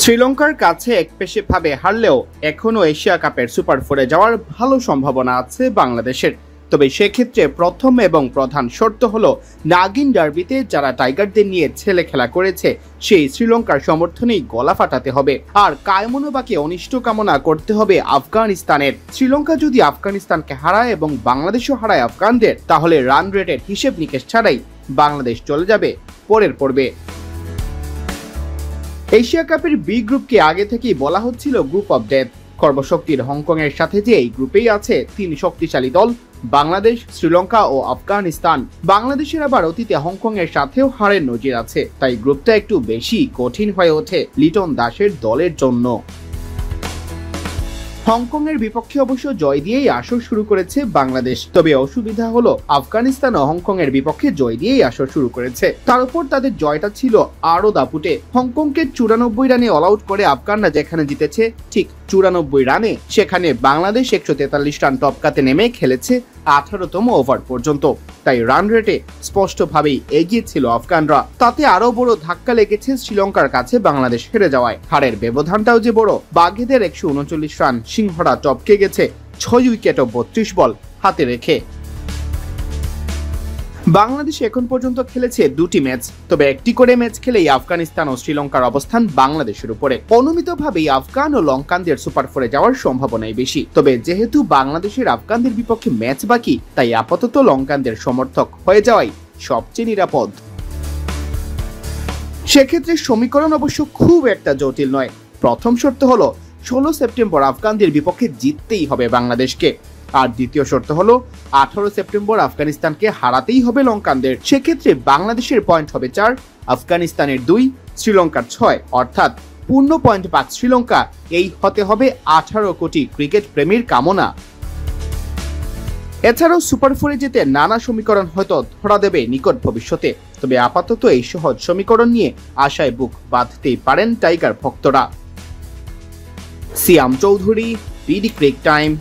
শ্রীলঙ্কার কাছে একপেশে হারলেও এখনো এশিয়া কাপের সুপার ফোরে যাওয়ার ভালো সম্ভাবনা আছে বাংলাদেশের। তবে সেক্ষেত্রে প্রথম এবং প্রধান শর্ত হলো নাগিন ডার্বিতে যারা টাইগারদের নিয়ে ছেলে খেলা করেছে সেই শ্রীলঙ্কার সমর্থনেই গলা ফাটাতে হবে, আর কায়মনোবাকে অনিষ্ট কামনা করতে হবে আফগানিস্তানের। শ্রীলঙ্কা যদি আফগানিস্তানকে হারায় এবং বাংলাদেশও হারায় আফগানদের, তাহলে রান রেটের হিসেব নিকেশ ছাড়াই বাংলাদেশ চলে যাবে পরের পর্বে। এশিয়া কাপের বি গ্রুপকে আগে থেকেই বলা হচ্ছিল গ্রুপ অফ ডেথ। সর্বশক্তির হংকং এর সাথে যে এই গ্রুপেই আছে তিন শক্তিশালী দল বাংলাদেশ, শ্রীলঙ্কা ও আফগানিস্তান। বাংলাদেশের আবার অতীতে হংকং এর সাথেও হারের নজির আছে, তাই গ্রুপটা একটু বেশি কঠিন হয়ে ওঠে লিটন দাসের দলের জন্য। হংকং এর বিপক্ষে অবশ্য জয় দিয়েই আসর শুরু করেছে বাংলাদেশ, তবে অসুবিধা হলো আফগানিস্তান ও হংকং এর বিপক্ষে জয় দিয়েই আসর শুরু করেছে। তার উপর তাদের জয়টা ছিল আরো দাপুটে। হংকংকে 94 রানে অল আউট করে আফগানরা যেখানে জিতেছে ঠিক 94 রানে, সেখানে বাংলাদেশ 143 রান টপকাতে নেমে খেলেছে 18তম ওভার পর্যন্ত। তাই রান রেটে স্পষ্টভাবেই এগিয়ে ছিল আফগানরা। তাতে আরো বড় ধাক্কা লেগেছে শ্রীলঙ্কার কাছে বাংলাদেশ হেরে যাওয়ায়। হারের ব্যবধানটাও যে বড়, বাঘেদের 139 রান সিংহরা টপকে গেছে 6 উইকেট ও 32 বল হাতে রেখে। বাংলাদেশ এখন পর্যন্ত খেলেছে 2টি ম্যাচ, তবে একটি করে ম্যাচ খেলেই আফগানিস্তান ও শ্রীলঙ্কার অবস্থান বাংলাদেশের উপরে। অনুমিতভাবেই আফগান ও লঙ্কানদের সুপার ফোরে যাওয়ার সম্ভাবনাই বেশি। তবে যেহেতু বাংলাদেশের আফগানদের বিপক্ষে ম্যাচ বাকি, তাই আপাতত লঙ্কানদের সমর্থক হয়ে যাওয়াই সবচেয়ে নিরাপদ। সেক্ষেত্রে সমীকরণ অবশ্য খুব একটা জটিল নয়। প্রথম শর্ত হলো 16 সেপ্টেম্বর আফগানদের বিপক্ষে জিততেই হবে বাংলাদেশকে, আর দ্বিতীয় শর্ত হলো 18 সেপ্টেম্বর আফগানিস্তানকে হারাতেই হবে লঙ্কানদের। সেক্ষেত্রে বাংলাদেশের পয়েন্ট হবে 4, আফগানিস্তানের 2, শ্রীলঙ্কার 6, অর্থাৎ পূর্ণ পয়েন্ট পাক শ্রীলঙ্কা। এই হতে হবে 18 কোটি ক্রিকেট প্রেমীর কামনা। এছাড়াও সুপার ফোরে যেতে নানা সমীকরণ হয়তো ধরা দেবে নিকট ভবিষ্যতে, তবে আপাতত এই সহজ সমীকরণ নিয়ে আশায় বুক বাঁধতেই পারেন টাইগার ভক্তরা। সিয়াম চৌধুরী, বিডি ক্রিক টাইম।